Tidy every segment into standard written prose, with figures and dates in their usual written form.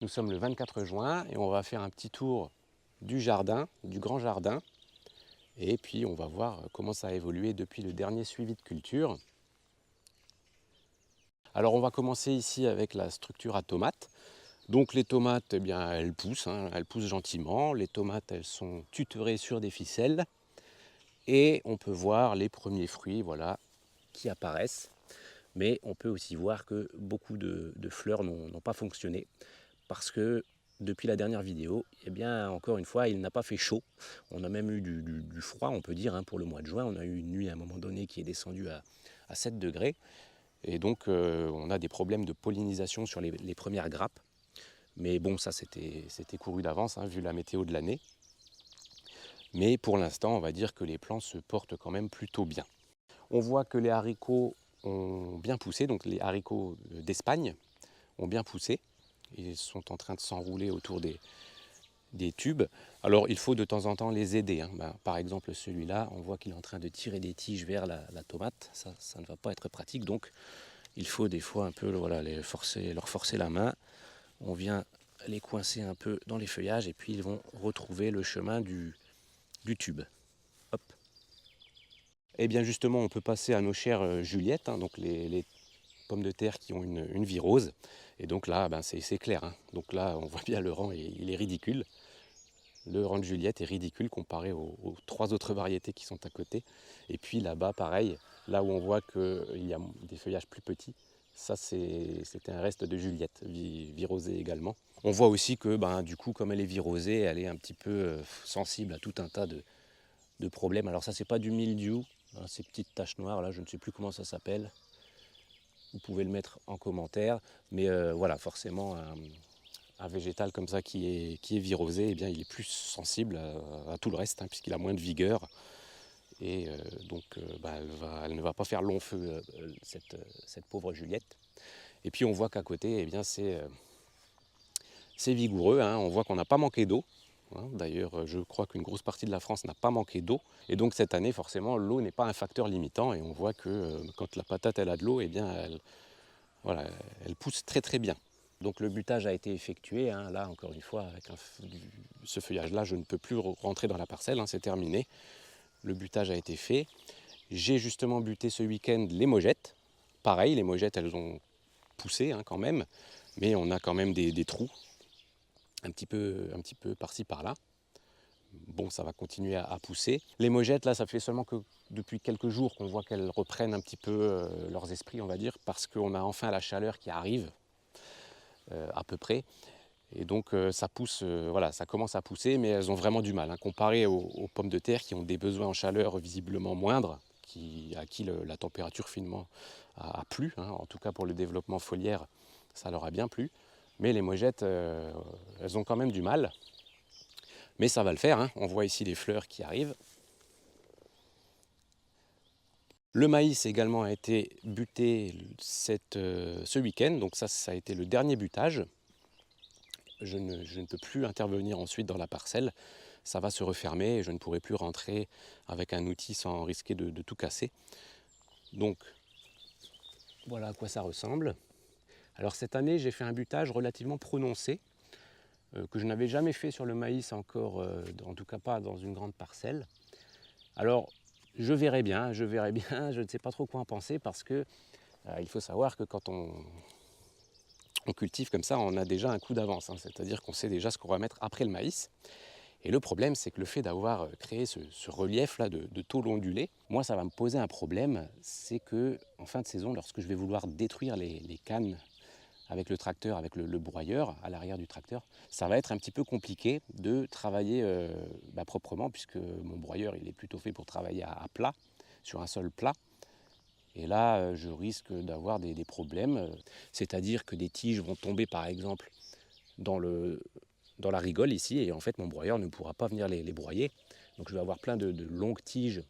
Nous sommes le 24 juin et on va faire un petit tour du jardin, du grand jardin. Et puis on va voir comment ça a évolué depuis le dernier suivi de culture. Alors on va commencer ici avec la structure à tomates. Donc les tomates, eh bien, elles poussent gentiment. Les tomates, elles sont tutorées sur des ficelles. Et on peut voir les premiers fruits, voilà, qui apparaissent. Mais on peut aussi voir que beaucoup de fleurs n'ont pas fonctionné. Parce que depuis la dernière vidéo, eh bien, encore une fois, il n'a pas fait chaud. On a même eu du froid, on peut dire, hein, pour le mois de juin. On a eu une nuit à un moment donné qui est descendue à 7 degrés. Et donc, on a des problèmes de pollinisation sur les premières grappes. Mais bon, ça, c'était couru d'avance, hein, vu la météo de l'année. Mais pour l'instant, on va dire que les plants se portent quand même plutôt bien. On voit que les haricots ont bien poussé, donc les haricots d'Espagne ont bien poussé. Ils sont en train de s'enrouler autour des tubes. Alors il faut de temps en temps les aider, hein. Par exemple celui-là, on voit qu'il est en train de tirer des tiges vers la tomate. Ça ne va pas être pratique, donc il faut des fois un peu voilà, leur forcer la main. On vient les coincer un peu dans les feuillages et puis ils vont retrouver le chemin du tube. Hop. Et bien justement, on peut passer à nos chères Juliettes, hein, donc les pommes de terre qui ont une virose. Et donc là, c'est clair, hein. Donc là, on voit bien le rang, il est ridicule. Le rang de Juliette est ridicule comparé aux trois autres variétés qui sont à côté. Et puis là-bas, pareil, là où on voit qu'il y a des feuillages plus petits, ça c'était un reste de Juliette, virosée également. On voit aussi que du coup, comme elle est virosée, elle est un petit peu sensible à tout un tas de problèmes. Alors ça, c'est pas du mildiou, hein, ces petites taches noires, là, je ne sais plus comment ça s'appelle. Vous pouvez le mettre en commentaire. Mais voilà, forcément, un végétal comme ça qui est virosé, eh bien, il est plus sensible à tout le reste, hein, puisqu'il a moins de vigueur. Et donc, elle ne va pas faire long feu, cette pauvre Juliette. Et puis, on voit qu'à côté, eh bien, c'est vigoureux, hein. On voit qu'on n'a pas manqué d'eau, hein. D'ailleurs, je crois qu'une grosse partie de la France n'a pas manqué d'eau. Et donc, cette année, forcément, l'eau n'est pas un facteur limitant. Et on voit que quand la patate elle a de l'eau, eh bien, voilà, elle pousse très très bien. Donc le butage a été effectué, hein. Là encore une fois avec ce feuillage là je ne peux plus rentrer dans la parcelle, hein, c'est terminé. Le butage a été fait. J'ai justement buté ce week-end les mogettes. Pareil, les mogettes elles ont poussé, hein, quand même, mais on a quand même des trous un petit peu par-ci par-là. Bon, ça va continuer à pousser. Les mogettes là, ça fait seulement que depuis quelques jours qu'on voit qu'elles reprennent un petit peu leurs esprits, on va dire, parce qu'on a enfin la chaleur qui arrive. À peu près. Et donc ça pousse, voilà, ça commence à pousser, mais elles ont vraiment du mal, hein, comparé aux pommes de terre qui ont des besoins en chaleur visiblement moindres, à qui la température finement a plu, hein, en tout cas pour le développement foliaire, ça leur a bien plu. Mais les mogettes, elles ont quand même du mal. Mais ça va le faire, hein. On voit ici les fleurs qui arrivent. Le maïs également a été buté ce week-end, donc ça a été le dernier butage. Je ne peux plus intervenir ensuite dans la parcelle. Ça va se refermer et je ne pourrai plus rentrer avec un outil sans risquer de tout casser. Donc voilà à quoi ça ressemble. Alors cette année, j'ai fait un butage relativement prononcé, que je n'avais jamais fait sur le maïs encore, en tout cas pas dans une grande parcelle. Alors je verrai bien, je ne sais pas trop quoi en penser parce que il faut savoir que quand on cultive comme ça, on a déjà un coup d'avance, hein, c'est-à-dire qu'on sait déjà ce qu'on va mettre après le maïs. Et le problème, c'est que le fait d'avoir créé ce relief-là de tôle ondulée, moi, ça va me poser un problème. C'est que en fin de saison, lorsque je vais vouloir détruire les cannes avec le tracteur, avec le broyeur à l'arrière du tracteur, ça va être un petit peu compliqué de travailler proprement, puisque mon broyeur, il est plutôt fait pour travailler à plat, sur un sol plat. Et là, je risque d'avoir des problèmes, c'est-à-dire que des tiges vont tomber, par exemple, dans la rigole ici, et en fait mon broyeur ne pourra pas venir les broyer. Donc je vais avoir plein de longues tiges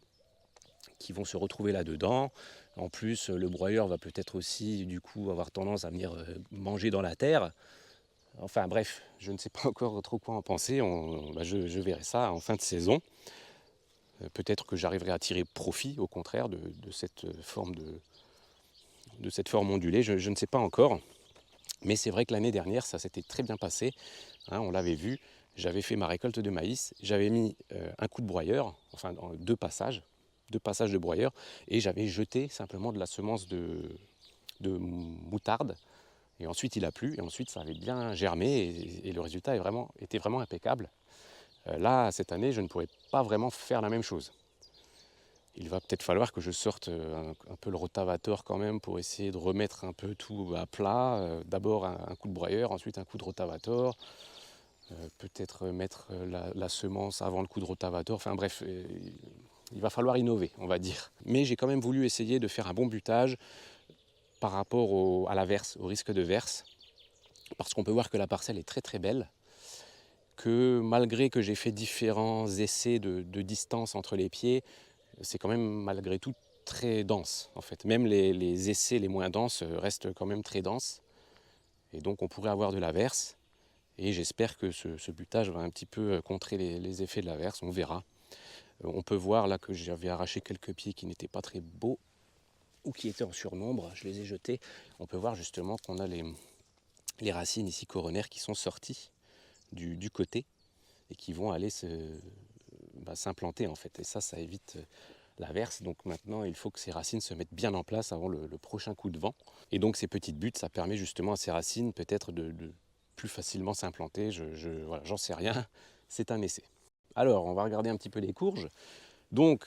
qui vont se retrouver là-dedans. En plus, le broyeur va peut-être aussi du coup avoir tendance à venir manger dans la terre. Enfin bref, je ne sais pas encore trop quoi en penser. Je verrai ça en fin de saison. Peut-être que j'arriverai à tirer profit au contraire de cette forme ondulée. Je ne sais pas encore. Mais c'est vrai que l'année dernière, ça s'était très bien passé, hein, on l'avait vu. J'avais fait ma récolte de maïs, j'avais mis un coup de broyeur, enfin deux passages de broyeur, et j'avais jeté simplement de la semence de moutarde. Et ensuite il a plu, et ensuite ça avait bien germé, et le résultat était vraiment impeccable. Là, cette année, je ne pourrais pas vraiment faire la même chose. Il va peut-être falloir que je sorte un peu le rotavator quand même pour essayer de remettre un peu tout à plat. D'abord un coup de broyeur, ensuite un coup de rotavator. Peut-être mettre la semence avant le coup de rotavator. Enfin bref, il va falloir innover, on va dire. Mais j'ai quand même voulu essayer de faire un bon butage par rapport à la verse, au risque de verse. Parce qu'on peut voir que la parcelle est très très belle. Que malgré que j'ai fait différents essais de distance entre les pieds, c'est quand même malgré tout très dense en fait. Même les essais les moins denses restent quand même très denses. Et donc on pourrait avoir de l'averse. Et j'espère que ce butage va un petit peu contrer les effets de l'averse, on verra. On peut voir là que j'avais arraché quelques pieds qui n'étaient pas très beaux ou qui étaient en surnombre, je les ai jetés. On peut voir justement qu'on a les racines ici coronaires qui sont sorties du côté et qui vont aller s'implanter en fait. Et ça évite l'averse. Donc maintenant, il faut que ces racines se mettent bien en place avant le prochain coup de vent. Et donc ces petites buttes, ça permet justement à ces racines peut-être de plus facilement s'implanter. Voilà, j'en sais rien, c'est un essai. Alors, on va regarder un petit peu les courges. Donc,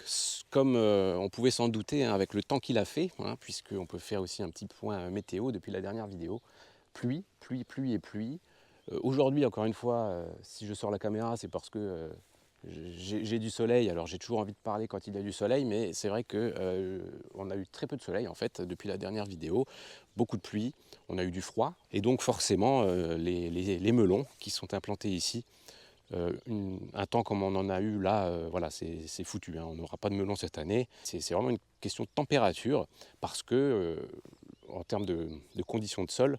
comme on pouvait s'en douter hein, avec le temps qu'il a fait, hein, puisqu'on peut faire aussi un petit point météo depuis la dernière vidéo, pluie, pluie, pluie et pluie. Aujourd'hui, encore une fois, si je sors la caméra, c'est parce que j'ai du soleil. Alors j'ai toujours envie de parler quand il y a du soleil, mais c'est vrai qu'on a eu très peu de soleil en fait depuis la dernière vidéo. Beaucoup de pluie, on a eu du froid, et donc forcément les melons qui sont implantés ici, un temps comme on en a eu là, voilà, c'est foutu, hein. On n'aura pas de melons cette année. C'est vraiment une question de température, parce que en termes de conditions de sol,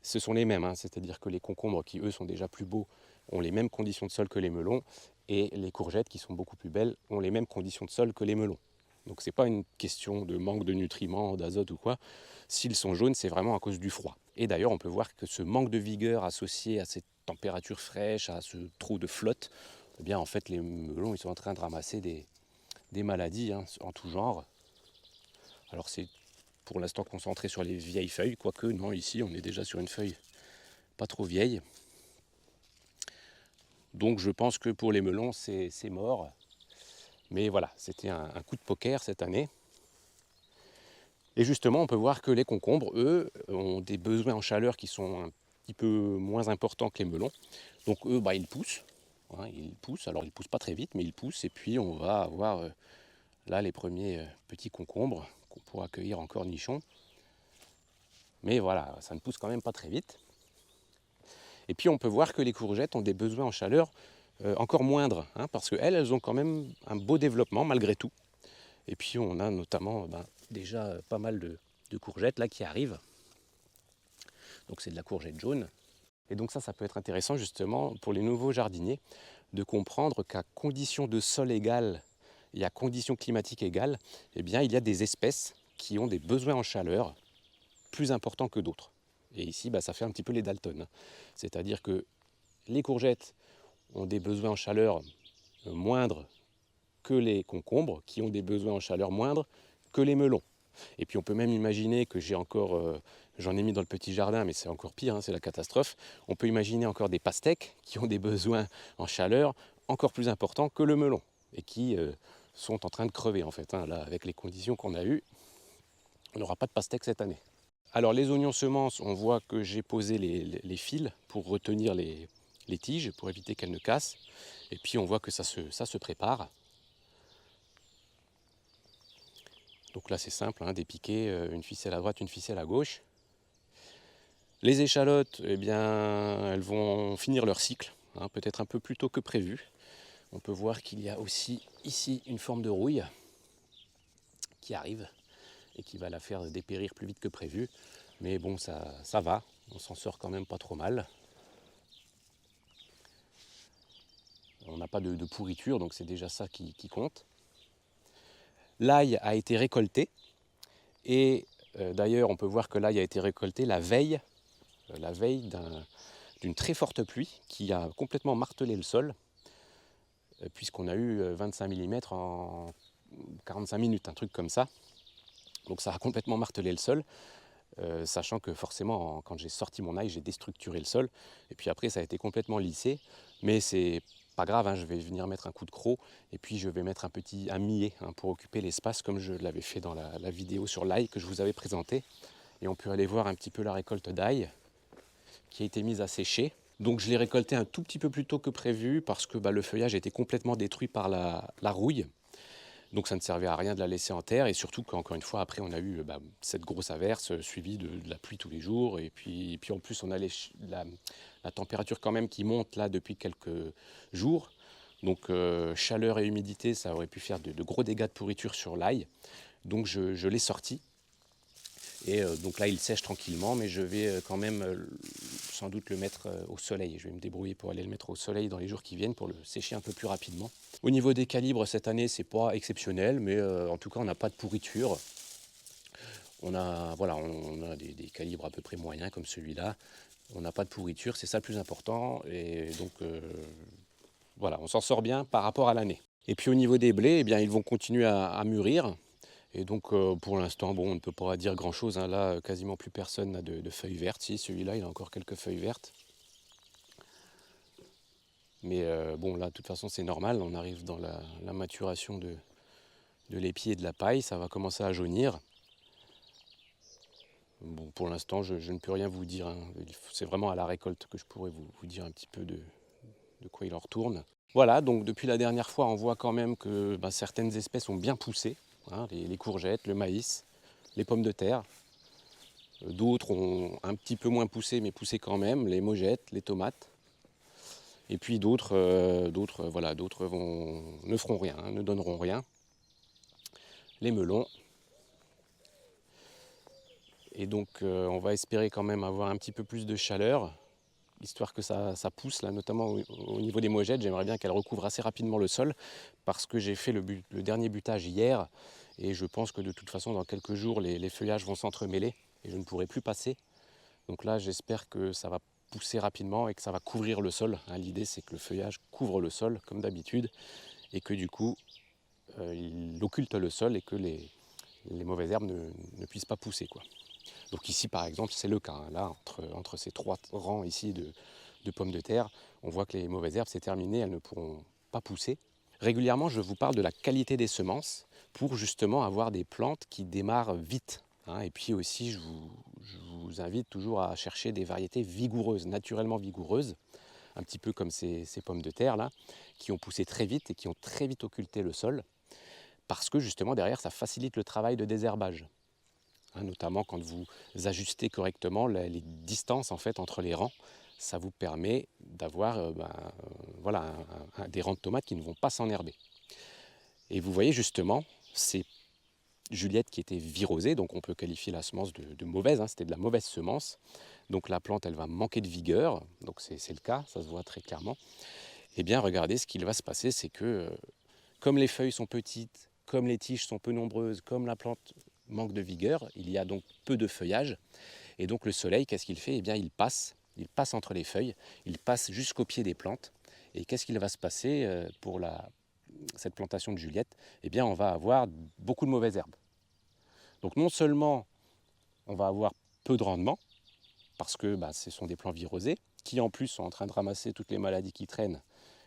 ce sont les mêmes, hein. C'est-à-dire que les concombres qui eux sont déjà plus beaux ont les mêmes conditions de sol que les melons, et les courgettes qui sont beaucoup plus belles ont les mêmes conditions de sol que les melons. Donc c'est pas une question de manque de nutriments, d'azote ou quoi. S'ils sont jaunes, c'est vraiment à cause du froid. Et d'ailleurs, on peut voir que ce manque de vigueur associé à cette température fraîche, à ce trop de flotte, eh bien en fait les melons ils sont en train de ramasser des maladies hein, en tout genre. Alors c'est pour l'instant concentré sur les vieilles feuilles, quoique non, ici on est déjà sur une feuille pas trop vieille. Donc je pense que pour les melons c'est mort. Mais voilà, c'était un coup de poker cette année. Et justement, on peut voir que les concombres, eux, ont des besoins en chaleur qui sont un petit peu moins importants que les melons. Donc eux, ils poussent. Hein, ils poussent. Alors ils ne poussent pas très vite, mais ils poussent. Et puis on va avoir là les premiers petits concombres qu'on pourra cueillir en cornichons. Mais voilà, ça ne pousse quand même pas très vite. Et puis on peut voir que les courgettes ont des besoins en chaleur encore moindres, hein, parce qu'elles ont quand même un beau développement malgré tout. Et puis on a notamment déjà pas mal de courgettes là qui arrivent. Donc c'est de la courgette jaune. Et donc ça peut être intéressant justement pour les nouveaux jardiniers de comprendre qu'à conditions de sol égales et à conditions climatiques égales, eh bien il y a des espèces qui ont des besoins en chaleur plus importants que d'autres. Et ici, ça fait un petit peu les Dalton. C'est-à-dire que les courgettes ont des besoins en chaleur moindres que les concombres, qui ont des besoins en chaleur moindres que les melons. Et puis on peut même imaginer que j'en ai mis dans le petit jardin, mais c'est encore pire, hein, c'est la catastrophe. On peut imaginer encore des pastèques qui ont des besoins en chaleur encore plus importants que le melon, et qui sont en train de crever en fait. Hein. Là, avec les conditions qu'on a eues, on n'aura pas de pastèques cette année. Alors les oignons semences, on voit que j'ai posé les fils pour retenir les tiges, pour éviter qu'elles ne cassent. Et puis on voit que ça se prépare. Donc là c'est simple, hein, des piquets, une ficelle à droite, une ficelle à gauche. Les échalotes, eh bien, elles vont finir leur cycle, hein, peut-être un peu plus tôt que prévu. On peut voir qu'il y a aussi ici une forme de rouille qui arrive et qui va la faire dépérir plus vite que prévu. Mais bon, ça va, on s'en sort quand même pas trop mal. On n'a pas de pourriture, donc c'est déjà ça qui compte. L'ail a été récolté, et d'ailleurs on peut voir que l'ail a été récolté la veille la veille d'une très forte pluie qui a complètement martelé le sol, puisqu'on a eu 25 mm en 45 minutes, un truc comme ça. Donc ça a complètement martelé le sol, sachant que forcément, quand j'ai sorti mon ail, j'ai déstructuré le sol. Et puis après, ça a été complètement lissé. Mais c'est pas grave, hein, je vais venir mettre un coup de croc. Et puis je vais mettre un millet hein, pour occuper l'espace, comme je l'avais fait dans la vidéo sur l'ail que je vous avais présentée. Et on peut aller voir un petit peu la récolte d'ail qui a été mise à sécher. Donc je l'ai récolté un tout petit peu plus tôt que prévu parce que le feuillage était complètement détruit par la rouille. Donc ça ne servait à rien de la laisser en terre, et surtout qu'encore une fois, après on a eu cette grosse averse suivie de la pluie tous les jours, et puis en plus on a la température quand même qui monte là depuis quelques jours. Donc chaleur et humidité, ça aurait pu faire de gros dégâts de pourriture sur l'ail. Donc je l'ai sorti. Et donc là, il sèche tranquillement, mais je vais quand même sans doute le mettre au soleil. Je vais me débrouiller pour aller le mettre au soleil dans les jours qui viennent pour le sécher un peu plus rapidement. Au niveau des calibres, cette année, c'est pas exceptionnel, mais en tout cas, on n'a pas de pourriture. On a des calibres à peu près moyens comme celui-là. On n'a pas de pourriture, c'est ça le plus important. Et donc, voilà, on s'en sort bien par rapport à l'année. Et puis au niveau des blés, eh bien, ils vont continuer à mûrir. Et donc pour l'instant, bon, on ne peut pas dire grand-chose. Hein. Là, quasiment plus personne n'a de feuilles vertes. Si, celui-là, il a encore quelques feuilles vertes. Mais bon, là, de toute façon, c'est normal. On arrive dans la maturation de l'épi et de la paille. Ça va commencer à jaunir. Bon, pour l'instant, je ne peux rien vous dire. Hein. C'est vraiment à la récolte que je pourrais vous dire un petit peu de quoi il en retourne. Voilà, donc depuis la dernière fois, on voit quand même que certaines espèces ont bien poussé. Hein, les courgettes, le maïs, les pommes de terre. D'autres ont un petit peu moins poussé, mais poussé quand même, les mogettes, les tomates. Et puis d'autres ne feront rien, hein, ne donneront rien. Les melons. Et donc on va espérer quand même avoir un petit peu plus de chaleur, histoire que ça pousse, là, notamment au niveau des mogettes. J'aimerais bien qu'elles recouvrent assez rapidement le sol, parce que j'ai fait le dernier butage hier, et je pense que de toute façon, dans quelques jours, les feuillages vont s'entremêler, et je ne pourrai plus passer. Donc là, j'espère que ça va pousser rapidement et que ça va couvrir le sol. Hein, l'idée, c'est que le feuillage couvre le sol, comme d'habitude, et que du coup, il occulte le sol et que les mauvaises herbes ne puissent pas pousser, quoi. Donc ici, par exemple, c'est le cas. Hein. Là, entre ces 3 rangs ici de pommes de terre, on voit que les mauvaises herbes, c'est terminé, elles ne pourront pas pousser. Régulièrement, je vous parle de la qualité des semences pour justement avoir des plantes qui démarrent vite. Hein. Et puis aussi, je vous invite toujours à chercher des variétés vigoureuses, naturellement vigoureuses, un petit peu comme ces pommes de terre là, qui ont poussé très vite et qui ont très vite occulté le sol, parce que justement derrière, ça facilite le travail de désherbage. Hein, notamment quand vous ajustez correctement les distances en fait, entre les rangs, ça vous permet d'avoir des rangs de tomates qui ne vont pas s'enherber. Et vous voyez justement, ces Juliette qui était virosée, donc on peut qualifier la semence de mauvaise, hein, c'était de la mauvaise semence. Donc la plante, elle va manquer de vigueur, donc c'est le cas, ça se voit très clairement. Eh bien, regardez, ce qu'il va se passer, c'est que comme les feuilles sont petites, comme les tiges sont peu nombreuses, comme la plante manque de vigueur, il y a donc peu de feuillage. Et donc le soleil, qu'est-ce qu'il fait? Eh bien, il passe entre les feuilles, il passe jusqu'au pied des plantes. Et qu'est-ce qu'il va se passer pour cette plantation de Juliette? Eh bien, on va avoir beaucoup de mauvaises herbes. Donc non seulement on va avoir peu de rendement, parce que ce sont des plants virosés, qui en plus sont en train de ramasser toutes les maladies qui traînent,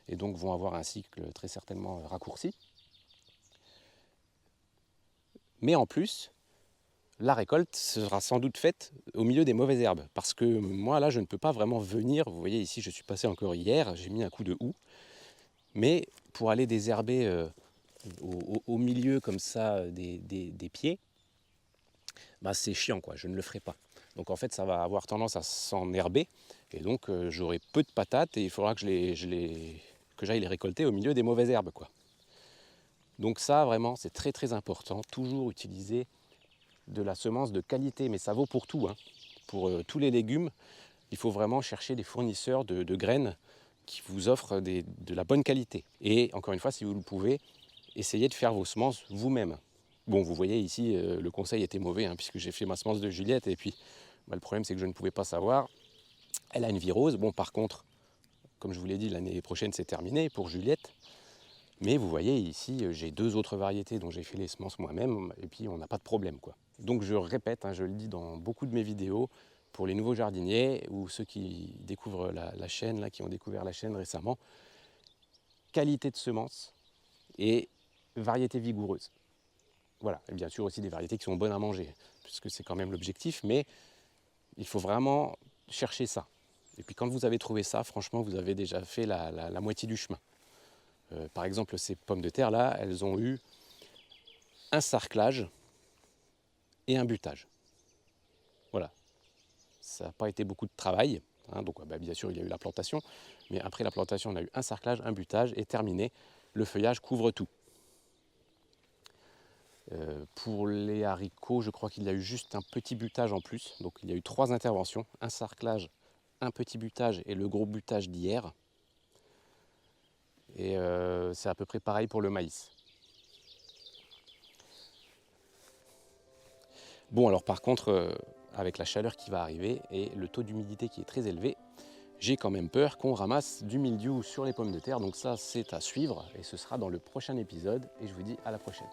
et donc vont avoir un cycle très certainement raccourci. Mais en plus, la récolte sera sans doute faite au milieu des mauvaises herbes, parce que moi là je ne peux pas vraiment venir, vous voyez ici je suis passé encore hier, j'ai mis un coup de houe, mais pour aller désherber au milieu comme ça des pieds, c'est chiant quoi, je ne le ferai pas. Donc en fait ça va avoir tendance à s'enherber, et donc j'aurai peu de patates, et il faudra que j'aille les récolter au milieu des mauvaises herbes, quoi. Donc ça vraiment c'est très très important, toujours utiliser de la semence de qualité, mais ça vaut pour tout, hein. Pour tous les légumes, il faut vraiment chercher des fournisseurs de graines qui vous offrent de la bonne qualité. Et encore une fois, si vous le pouvez, essayez de faire vos semences vous-même. Bon, vous voyez ici, le conseil était mauvais, hein, puisque j'ai fait ma semence de Juliette, et puis le problème c'est que je ne pouvais pas savoir Elle a une vie rose. Bon, par contre, comme je vous l'ai dit, l'année prochaine c'est terminé pour Juliette. Mais vous voyez ici, j'ai 2 autres variétés dont j'ai fait les semences moi-même, et puis on n'a pas de problème, quoi. Donc je répète, hein, je le dis dans beaucoup de mes vidéos, pour les nouveaux jardiniers ou ceux qui découvrent la chaîne, là, qui ont découvert la chaîne récemment, qualité de semences et variété vigoureuse. Voilà, et bien sûr aussi des variétés qui sont bonnes à manger, puisque c'est quand même l'objectif, mais il faut vraiment chercher ça. Et puis quand vous avez trouvé ça, franchement, vous avez déjà fait la moitié du chemin. Par exemple, ces pommes de terre là, elles ont eu un sarclage et un butage. Voilà, ça n'a pas été beaucoup de travail, hein, donc bien sûr il y a eu la plantation, mais après la plantation on a eu un sarclage, un butage et terminé, le feuillage couvre tout. Pour les haricots, je crois qu'il y a eu juste un petit butage en plus, donc il y a eu 3 interventions, un sarclage, un petit butage et le gros butage d'hier. Et c'est à peu près pareil pour le maïs. Bon, alors par contre, avec la chaleur qui va arriver et le taux d'humidité qui est très élevé, j'ai quand même peur qu'on ramasse du mildiou sur les pommes de terre. Donc ça, c'est à suivre et ce sera dans le prochain épisode. Et je vous dis à la prochaine.